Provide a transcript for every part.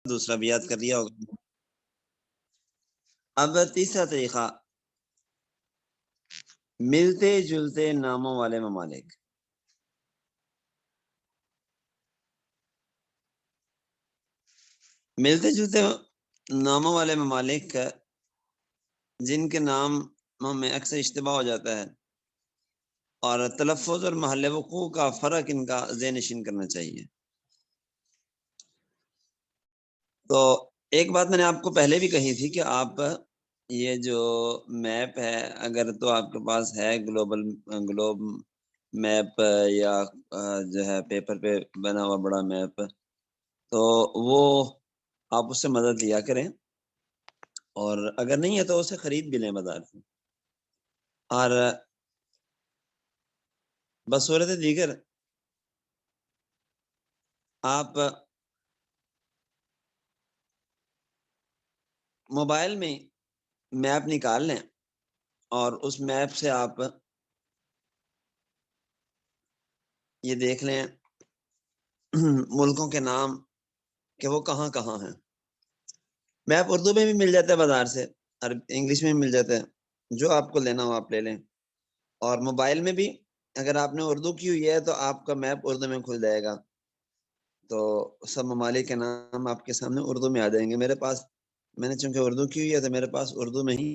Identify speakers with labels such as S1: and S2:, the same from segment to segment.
S1: دوسرا بھی یاد کر لیا ہوگا. اب تیسرا طریقہ، ملتے جلتے ناموں والے ممالک. ملتے جلتے ناموں والے ممالک جن کے ناموں میں اکثر اشتباہ ہو جاتا ہے اور تلفظ اور محل وقوع کا فرق ان کا ذہن نشین کرنا چاہیے. تو ایک بات میں نے آپ کو پہلے بھی کہی تھی کہ آپ یہ جو میپ ہے، اگر تو آپ کے پاس ہے گلوب میپ یا جو ہے پیپر پہ بنا ہوا بڑا میپ، تو وہ آپ اس سے مدد لیا کریں، اور اگر نہیں ہے تو اسے خرید بھی لیں بازار سے. اور بصورت دیگر آپ موبائل میں میپ نکال لیں اور اس میپ سے آپ یہ دیکھ لیں ملکوں کے نام کہ وہ کہاں کہاں ہیں. میپ اردو میں بھی مل جاتا ہے بازار سے، اور انگلش میں بھی مل جاتا ہے، جو آپ کو لینا ہو آپ لے لیں. اور موبائل میں بھی اگر آپ نے اردو کی ہوئی ہے تو آپ کا میپ اردو میں کھل جائے گا، تو سب ممالک کے نام آپ کے سامنے اردو میں آ جائیں گے. میرے پاس، میں نے چونکہ اردو کی ہوئی ہے تو میرے پاس اردو میں ہی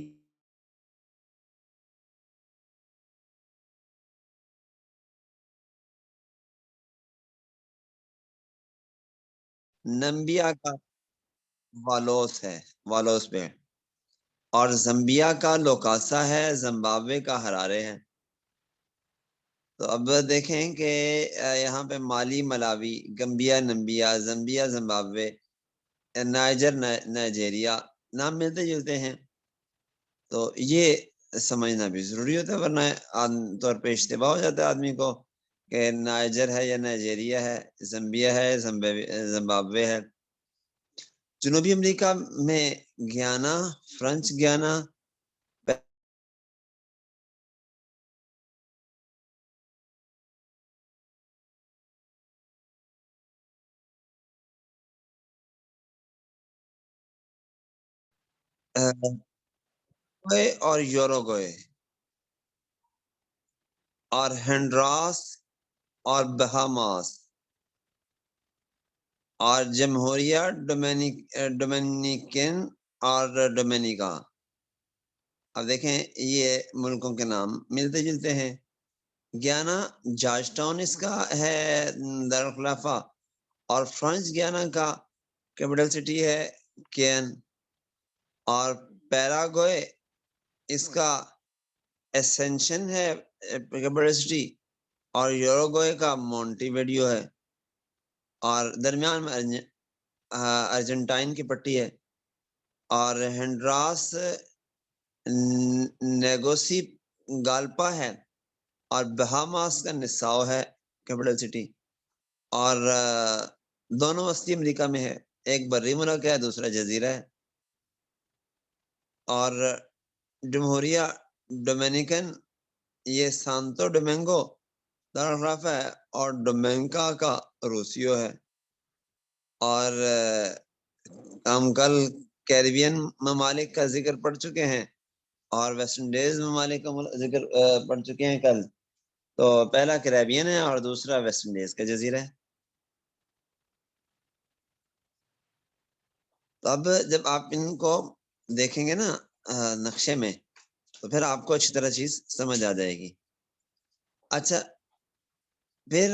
S1: نمبیا کا والوس ہے، والوس پہ، اور زمبیا کا لوکاسا ہے، زمبابوے کا ہرارے ہے. تو اب دیکھیں کہ یہاں پہ مالی ملاوی، گمبیا نمبیا، زمبیا زمبابوے، نائجر نائجیریا، نام ملتے جلتے ہیں. تو یہ سمجھنا بھی ضروری ہوتا ہے، ورنہ عام طور پہ اشتباہ ہو جاتا ہے آدمی کو کہ نائجر ہے یا نائجیریا ہے، زمبیا ہے، زمبابوے ہے. جنوبی امریکہ میں گیانا، فرانچ گیانا، اور یوروگوئے، اور ہنڈراس اور بہاماس، اور جمہوریہ ڈومینیکن اور ڈومینیکا. اب دیکھیں یہ ملکوں کے نام ملتے جلتے ہیں. گیانا جارج ٹاؤن اس کا ہے دارالخلافہ، اور فرانچ گیانا کا کیپٹل سٹی ہے کین، اور پیراگوئے اس کا اسینشن ہے کیپٹل سٹی، اور یوروگوئے کا مونٹی ویڈیو ہے، اور درمیان میں ارجنٹائن کی پٹی ہے، اور ہنڈراس نیگوسی گالپا ہے، اور بہاماس کا نساؤ ہے کیپٹل سٹی. اور دونوں وسطی امریکہ میں ہے، ایک بری ملک ہے، دوسرا جزیرہ ہے. اور جمہوریہ ڈومینیکن یہ سانتو ڈومینگو دارالخلافہ ہے، اور ڈومینکا کا روسیو ہے. اور ہم کل کیریبین ممالک کا ذکر پڑھ چکے ہیں، اور ویسٹ انڈیز ممالک کا ذکر پڑھ چکے ہیں کل. تو پہلا کیریبین ہے اور دوسرا ویسٹ انڈیز کا جزیرہ ہے. تو اب جب آپ ان کو دیکھیں گے نا نقشے میں، تو پھر آپ کو اچھی طرح چیز سمجھ آ جائے گی. اچھا، پھر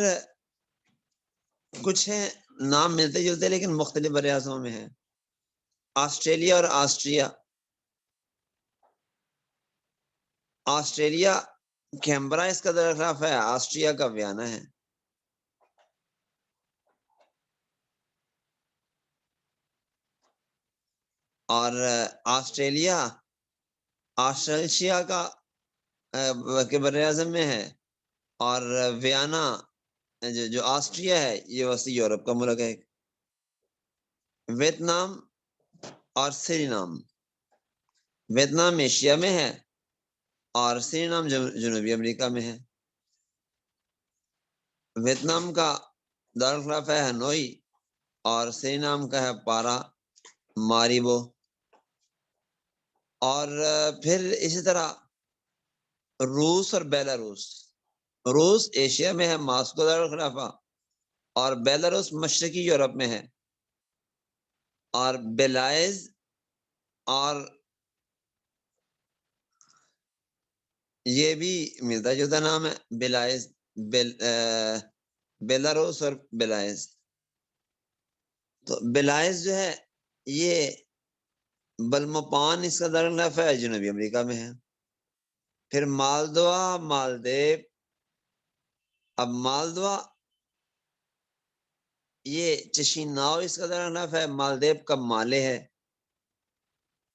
S1: کچھ ہیں نام ملتے جلتے لیکن مختلف بر اعظموں میں ہیں. آسٹریلیا اور آسٹریا. آسٹریلیا کیمبرا اس کا دارالخلافہ ہے، آسٹریا کا ویانا ہے. اور آسٹریلیا کا بر اعظم میں ہے، اور ویانا جو آسٹریا ہے یہ وسطی یورپ کا ملک ہے. ویتنام اور سرینام. ویتنام ایشیا میں ہے اور سرینام جنوبی امریکہ میں ہے. ویتنام کا دارالخلافہ ہے ہنوئی، اور سری نام کا ہے پارا ماریبو، اور پھر اسی طرح روس اور بیلاروس. روس ایشیا میں ہے، ماسکو دارالخلافہ، اور بیلاروس مشرقی یورپ میں ہے. اور بیلائز اور یہ بھی ملتا جلتا نام ہے، بیلائز، بیلاروس اور بیلائز. تو بیلائز جو ہے یہ بلموپان اس کا دارالخلافہ ہے، جنوبی امریکہ میں ہے. پھر مالدوا، مالدیو. اب مالدوا یہ چشیناؤ اس کا دارالخلافہ ہے، مالدیو کا مالے ہے.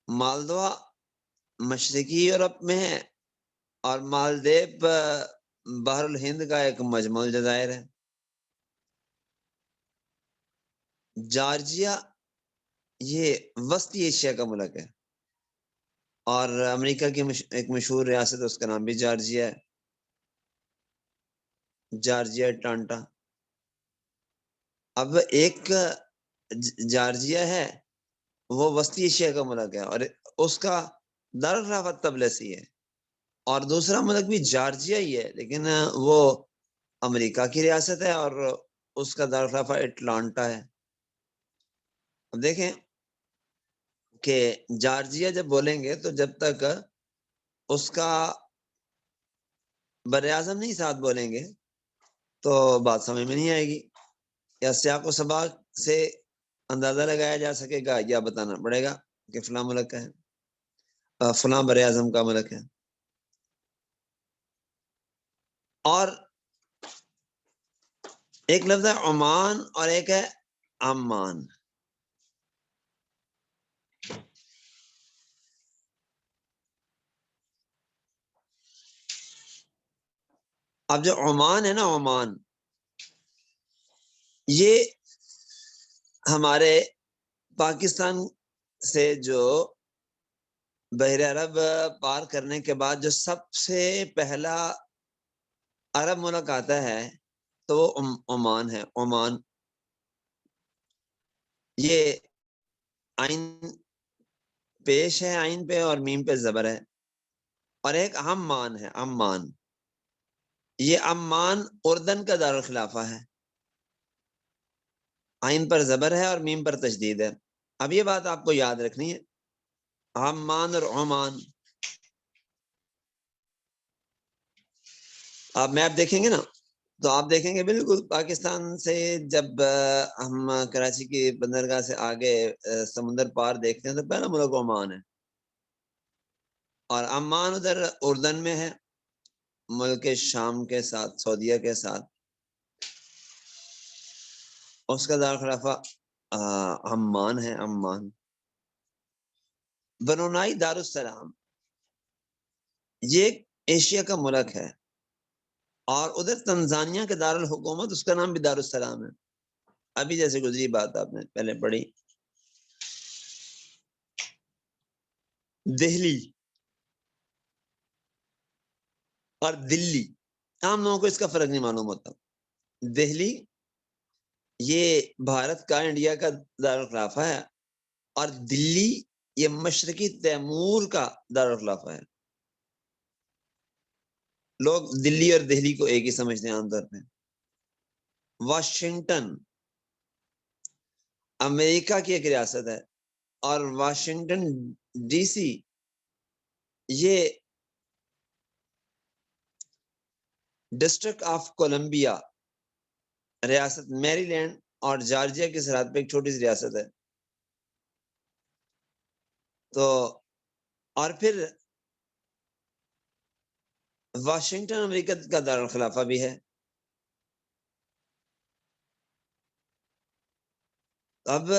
S1: مالدوا مشرقی یورپ میں ہے، اور مالدیپ بحر الہند کا ایک مجموعہ الجزائر ہے. جارجیا یہ وسطی ایشیا کا ملک ہے، اور امریکہ کی ایک مشہور ریاست ہے، اس کا نام بھی جارجیا ہے، جارجیا اٹلانٹا. اب ایک جارجیا ہے وہ وسطی ایشیا کا ملک ہے، اور اس کا دارالخلافہ طبلسی ہے. اور دوسرا ملک بھی جارجیا ہی ہے، لیکن وہ امریکہ کی ریاست ہے، اور اس کا دارالخلافہ اٹلانٹا ہے. اب دیکھیں کہ جارجیا جب بولیں گے تو جب تک اس کا بر اعظم نہیں ساتھ بولیں گے تو بات سمجھ میں نہیں آئے گی، یا سیاق و سباق سے اندازہ لگایا جا سکے گا، یا بتانا پڑے گا کہ فلاں ملک کا ہے، فلاں بر اعظم کا ملک ہے. اور ایک لفظ ہے عمان اور ایک ہے عمان. اب جو عمان ہے نا، عمان یہ ہمارے پاکستان سے جو بحر عرب پار کرنے کے بعد جو سب سے پہلا عرب ملک آتا ہے تو وہ عمان ہے. عمان یہ آئین پیش ہے، آئین پہ اور میم پہ زبر ہے. اور ایک عمان ہے، عمان. یہ عمان اردن کا دارالخلافہ ہے، آئین پر زبر ہے اور میم پر تشدید ہے. اب یہ بات آپ کو یاد رکھنی ہے، عمان اور عمان. آپ میپ دیکھیں گے نا تو آپ دیکھیں گے بالکل پاکستان سے جب ہم کراچی کی بندرگاہ سے آگے سمندر پار دیکھتے ہیں تو پہلا ملک عمان ہے. اور عمان ادھر اردن میں ہے، ملک شام کے ساتھ، سعودیہ کے ساتھ. اس کا دارالخلافہ عمان ہے، عمان. برونائی دارالسلام یہ ایشیا کا ملک ہے، اور ادھر تنزانیہ کے دارالحکومت اس کا نام بھی دارالسلام ہے. ابھی جیسے گزری بات آپ نے پہلے پڑھی. دہلی اور دلی، عام لوگوں کو اس کا فرق نہیں معلوم ہوتا. دہلی یہ بھارت کا، انڈیا کا دارالخلافہ ہے، اور دلی یہ مشرقی تیمور کا دارالخلافہ ہے. لوگ دلی اور دہلی کو ایک ہی سمجھتے ہیں عام طور پہ. واشنگٹن امریکہ کی ایک ریاست ہے، اور واشنگٹن ڈی سی یہ ڈسٹرکٹ آف کولمبیا، ریاست میری لینڈ اور جارجیا کی سرحد پہ ایک چھوٹی سی ریاست ہے. تو اور پھر واشنگٹن امریکہ کا دارالخلافہ بھی ہے. اب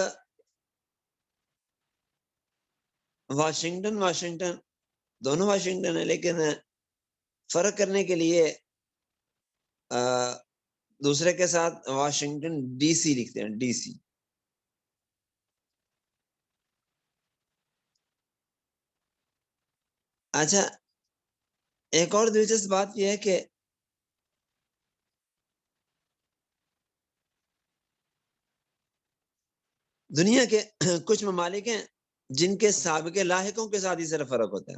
S1: واشنگٹن دونوں واشنگٹن ہے، لیکن فرق کرنے کے لیے دوسرے کے ساتھ واشنگٹن ڈی سی لکھتے ہیں، ڈی سی. اچھا، ایک اور دلچسپ بات یہ ہے کہ دنیا کے کچھ ممالک ہیں جن کے سابق لاحقوں کے ساتھ ہی صرف فرق ہوتا ہے.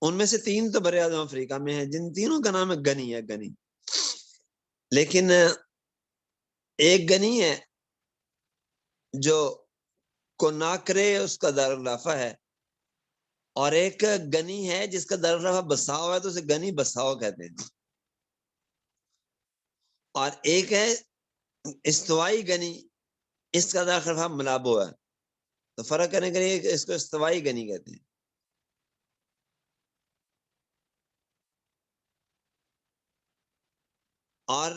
S1: ان میں سے 3 تو بر اعظم افریقہ میں ہیں، جن تینوں کا نام ہے گنی ہے، گنی. لیکن ایک گنی ہے جو کناکرے اس کا دارالخلافہ ہے، اور ایک گنی ہے جس کا دارالخلافہ بساؤ ہے، تو اسے گنی بساؤ کہتے ہیں. اور ایک ہے استوائی گنی، اس کا دارالخلافہ ملابو ہے. تو فرق کرنے کے لیے اس کو استوائی گنی کہتے ہیں. اور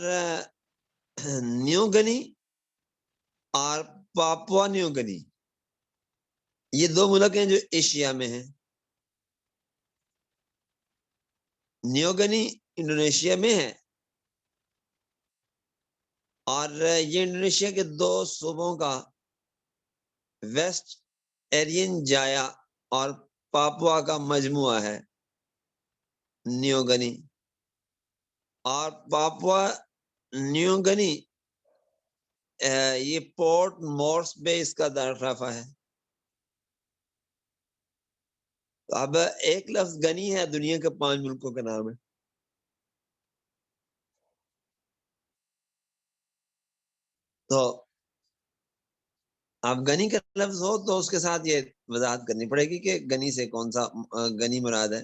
S1: نیو گنی اور پاپوا نیو گنی، یہ 2 ملک ہیں جو ایشیا میں ہیں. نیو گنی انڈونیشیا میں ہے، اور یہ انڈونیشیا کے 2 صوبوں کا ویسٹ ایرین جایا اور پاپوا کا مجموعہ ہے نیو گنی. اور پاپوا نیو گنی یہ پورٹ مورس پہ اس کا دارالخلافہ ہے. تو اب ایک لفظ گنی ہے، دنیا کے 5 ملکوں کا نام ہے. تو اب گنی کا لفظ ہو تو اس کے ساتھ یہ وضاحت کرنی پڑے گی کہ گنی سے کون سا گنی مراد ہے.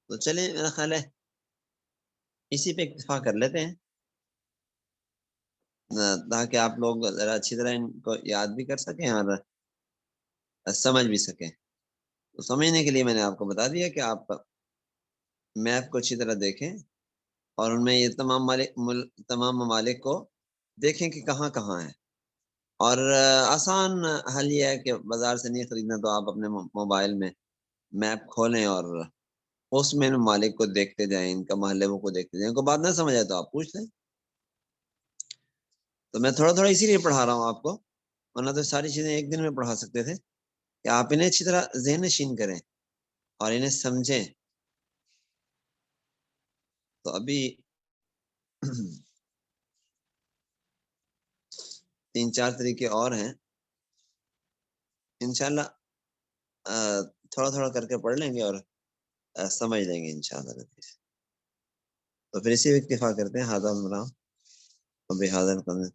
S1: تو چلیں میرا خیال ہے اسی پہ اکتفا کر لیتے ہیں، تاکہ آپ لوگ ذرا اچھی طرح ان کو یاد بھی کر سکیں اور سمجھ بھی سکیں. تو سمجھنے کے لیے میں نے آپ کو بتا دیا کہ آپ میپ کو اچھی طرح دیکھیں، اور ان میں یہ تمام ممالک کو دیکھیں کہ کہاں کہاں ہے. اور آسان حل یہ ہے کہ بازار سے نہیں خریدنا تو آپ اپنے موبائل میں میپ کھولیں اور اس میں ممالک کو دیکھتے جائیں، ان کا محلے کو دیکھتے جائیں. کو بات نہ سمجھ آئے تو آپ پوچھ لیں. تو میں تھوڑا تھوڑا اسی لیے پڑھا رہا ہوں آپ کو، ورنہ تو ساری چیزیں ایک دن میں پڑھا سکتے تھے. کہ آپ انہیں اچھی طرح ذہن نشین کریں اور انہیں سمجھیں. تو ابھی 3-4 طریقے اور ہیں، انشاءاللہ تھوڑا تھوڑا کر کے پڑھ لیں گے اور سمجھ لیں گے انشاءاللہ. تو پھر اسی اکتفا کرتے ہیں. ہادہ عمران و بہذا القدر